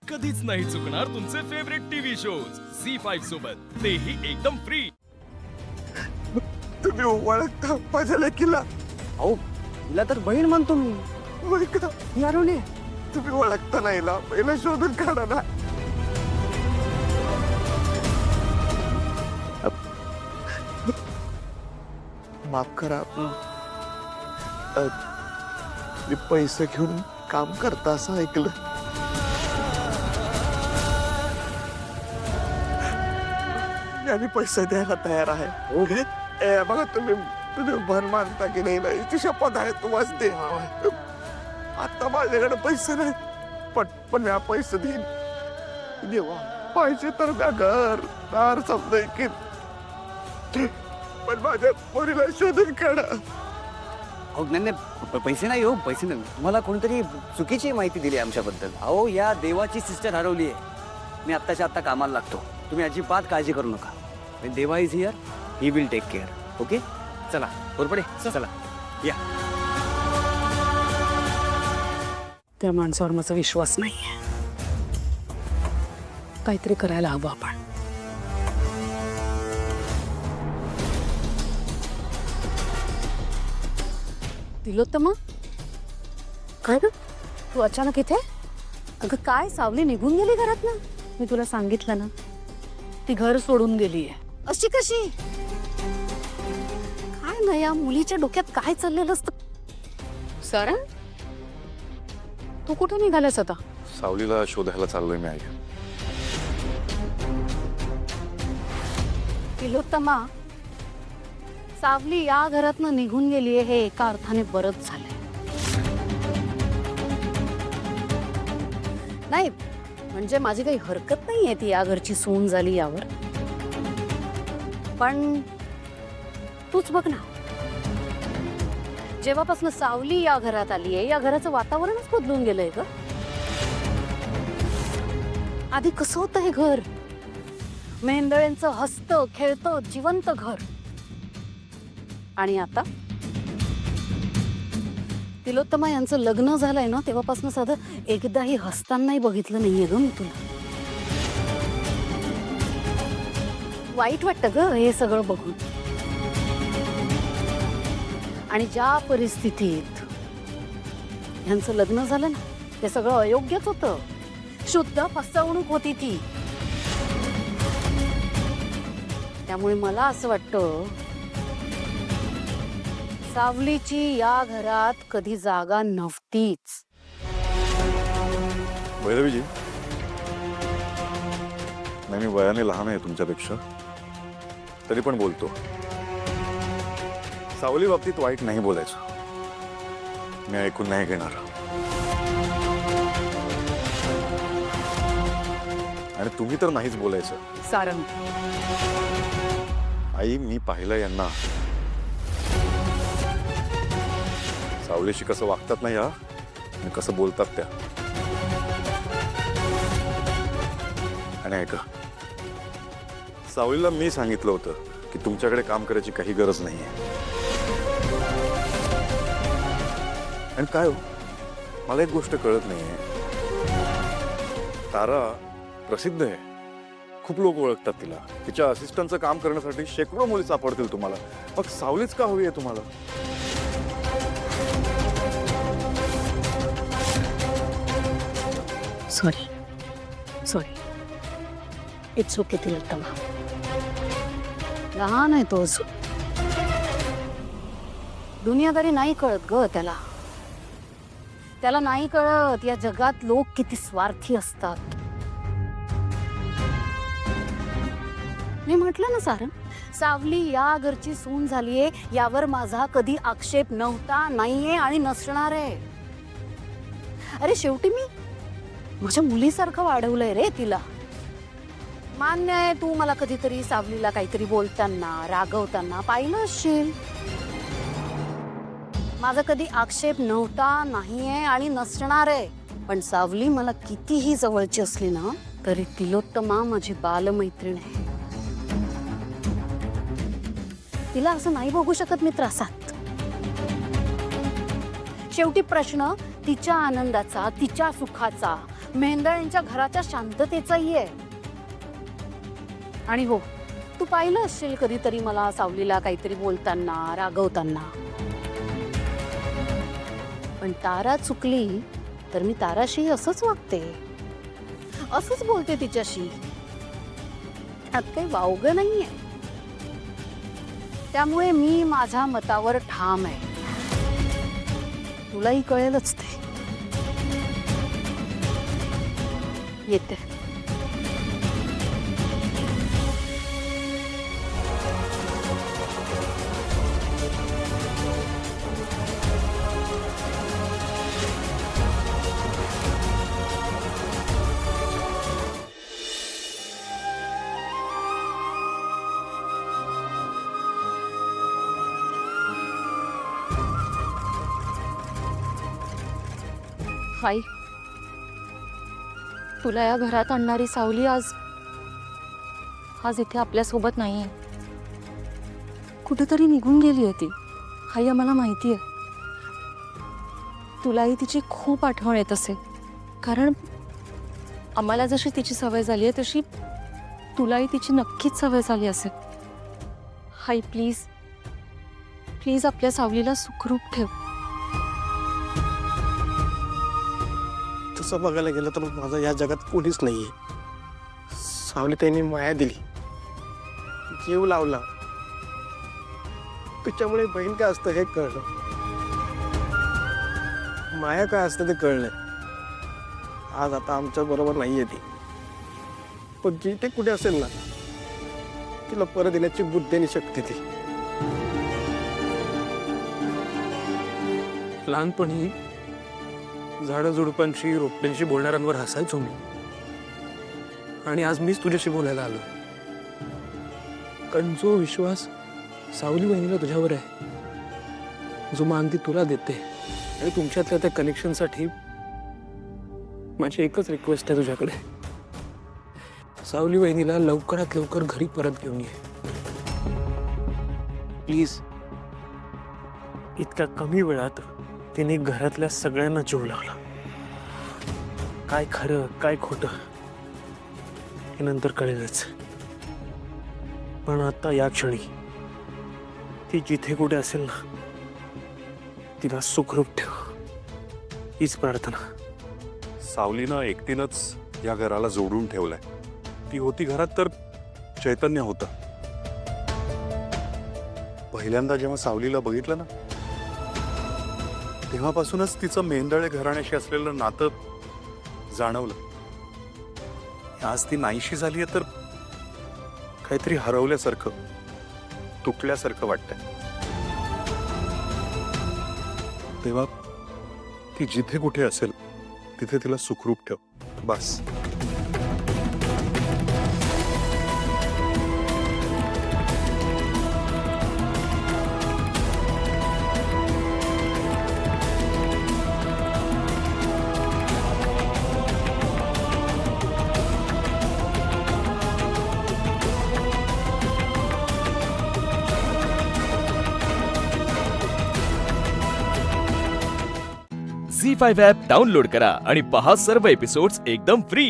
कधीच नाही चुकणार तुमचे फेवरेट टीव्ही शोज झी5 सोबत, तेही एकदम फ्री। तुम्ही ओळखता माझ्या लेकीला? अहो तिला तर बहीण म्हणतो मी. ओळखता? यारोने तुम्ही ओळखता नाही ना, पहिला शोधून काढा ना. माफ करा, मी पैसे घेऊन काम करता असं ऐकलं. मी आणि पैसे द्यायला तयार आहे. ओके बघा तुम्ही तुम्ही भर मानता की नाही, नाही ती शपथ आहे तुम्हाला दे. आता माझ्याकडे पैसे नाही, पण मी पैसे देईन. देवा पाहिजे तर मी घर दार समजेल की, पण माझ्या पोरीला शोधून काढा. अहो नाही नाही पैसे नाही हो, पैसे नाही. तुम्हाला कोणतरी चुकीची माहिती दिली आमच्याबद्दल. अहो या देवाची सिस्टर हरवली आहे. मी आत्ताच्या आत्ता कामाला लागतो. तुम्ही अजिबात काळजी करू नका. When Deva is here, he will take care. Okay चला बरोबर आहे, चला या. त्या माणसावर माझा विश्वास नाही. काहीतरी करायला हवं आपण. तिलोत्तमा, काय ग तू अचानक इथे? अगं काय सावली निघून गेली घरात ना? मी तुला सांगितलं ना, ती घर सोडून गेलीये. अशी कशी? काय नाही, या मुलीच्या डोक्यात काय चाललेलं असतं? सारण, तू कुठे निघालास आता? सावलीला शोधायला चाललोय मी आई. तिलोत्तमा, सावली या घरातनं निघून गेलीये हे एका अर्थाने बरंच झालंय. नाही म्हणजे माझी काही हरकत नाहीये ती या घरची सून झाली यावर, पण तूच बघ ना, जेव्हापासून सावली या घरात आलीये या घराचं वातावरणच बदलून गेलंय ग. आधी कसं होतं हे घर? मेंदळ्यांचं हसतं खेळतं जिवंत घर. आणि आता तिलोत्तमा यांचं लग्न झालंय ना, तेव्हापासून साधं एकदाही हसतानाही बघितलं नाहीये ग मी तुला. वाईट वाटतं ग हे सगळं बघून. आणि ज्या परिस्थितीत यांचं लग्न झालं ना, ते सगळं अयोग्यच होतं. शुद्ध फसवणूक होती ती. त्यामुळे मला असं वाटतं सावलीची या घरात कधी जागा नव्हतीच. भैरवीजी, नाही मी वयाने लहान आहे तुमच्यापेक्षा, तरी पण बोलतो. सावली बाबतीत वाईट नाही बोलायचं. मी ऐकून नाही घेणार. आणि तुम्ही तर नाहीच बोलायचं. सारंग, आई मी पाहिलं यांना. सावलीशी कसं वागतात ना या, आणि कसं बोलतात त्या. आणि ऐका, सावलीला मी सांगितलं होतं की तुमच्याकडे काम करायची काही गरज नाहीये. आणि काय हो, मला एक गोष्ट कळत नाहीये. तारा प्रसिद्ध आहे, खूप लोक ओळखतात तिला. तिच्या असिस्टंटचं काम करण्यासाठी शेकडो मुली सापडतील तुम्हाला. मग सावलीच का हवी आहे तुम्हाला? Sorry it's okay Tilottama. लहान आहे तो अजून. दुनियादारी नाही कळत ग त्याला. त्याला नाही कळत या जगात लोक किती स्वार्थी असतात. मी म्हटलं ना सारंग, सावली या घरची सून झालीये यावर माझा कधी आक्षेप नव्हता, नाहीये आणि नसणार आहे. अरे शेवटी मी माझ्या मुलीसारखं वाढवलंय रे तिला. मान्य आहे तू मला कधीतरी सावलीला काहीतरी बोलताना रागवताना पाहिलं असशील. माझा कधी आक्षेप नव्हता, नाहीये आणि नसणार आहे. पण सावली मला कितीही जवळची असली ना तरी तिलोत्तमा माझी बालमैत्रीण आहे. तिला असं नाही बघू शकत मी त्रासात. शेवटी प्रश्न तिच्या आनंदाचा, तिच्या सुखाचा, मेंढराळ्यांच्या घराच्या शांततेचाही आहे. आणि हो, तू पाहिलं असेल कधीतरी मला सावलीला काहीतरी बोलताना, रागवताना. पण तारा चुकली तर मी ताराशी असंच वागते, असंच बोलते तिच्याशी. त्यात काही वावगं नाहीये. त्यामुळे मी माझ्या मतावर ठाम आहे. तुलाही कळेलच ते. येते. आई, तुला या घरात आणणारी सावली आज इथे आपल्यासोबत नाहीये. कुठेतरी निघून गेली आहे ती. आई, आम्हाला माहिती आहे. तुलाही तिची खूप आठवण येत असेल, कारण आम्हाला जशी तिची सवय झाली आहे तशी तुलाही तिची नक्कीच सवय झाली असेल. आई, प्लीज प्लीज आपल्या सावलीला सुखरूप ठेव. तसं बघायला गेलं तर माझं या जगात कोणीच नाहीये. सावली त्यांनी माया दिली, जीव लावला, तिच्यामुळे बहीण काय असतं हे कळलं, माया काय असतं ते कळलं. आज आता आमच्या बरोबर नाहीये ती, पण जिथे कुठे असेल ना तिला परत येण्याची बुद्धी आणि शक्ती ती. लहानपणी झाडं झुडपांशी रोपट्यांशी बोलणाऱ्यांवर हसायचो मी, आणि आज मीच तुझ्याशी बोलायला आलो. कारण जो विश्वास सावली बहिणीला तुझ्यावर आहे, जो मान ती तुला देते, आणि तुमच्यातल्या त्या कनेक्शनसाठी माझी एकच रिक्वेस्ट आहे तुझ्याकडे, सावली बहिणीला लवकरात लवकर घरी परत घेऊन ये प्लीज. इतक्या कमी वेळात तिने घरातल्या सगळ्यांना जीव लावला. काय खरं काय खोटं हे नंतर कळेलच, पण आता या क्षणी ती जिथे कुठे असेल ना तिला सुखरूप ठेव, हीच प्रार्थना. सावलीनं एकटीनंच या घराला जोडून ठेवलंय. ती होती घरात तर चैतन्य होतं. पहिल्यांदा जेव्हा सावलीला बघितलं ना तेव्हापासूनच तिचं मेंढळे घराण्याशी असलेलं नातं जाणवलं. आज ती नाहीशी झाली आहे तर काहीतरी हरवल्यासारखं, तुटल्यासारखं वाटतंय. तेव्हा ती जिथे कुठे असेल तिथे तिला सुखरूप ठेव, बस. झी5 ॲप डाउनलोड करा आणि पहा सर्व एपिसोड्स एकदम फ्री.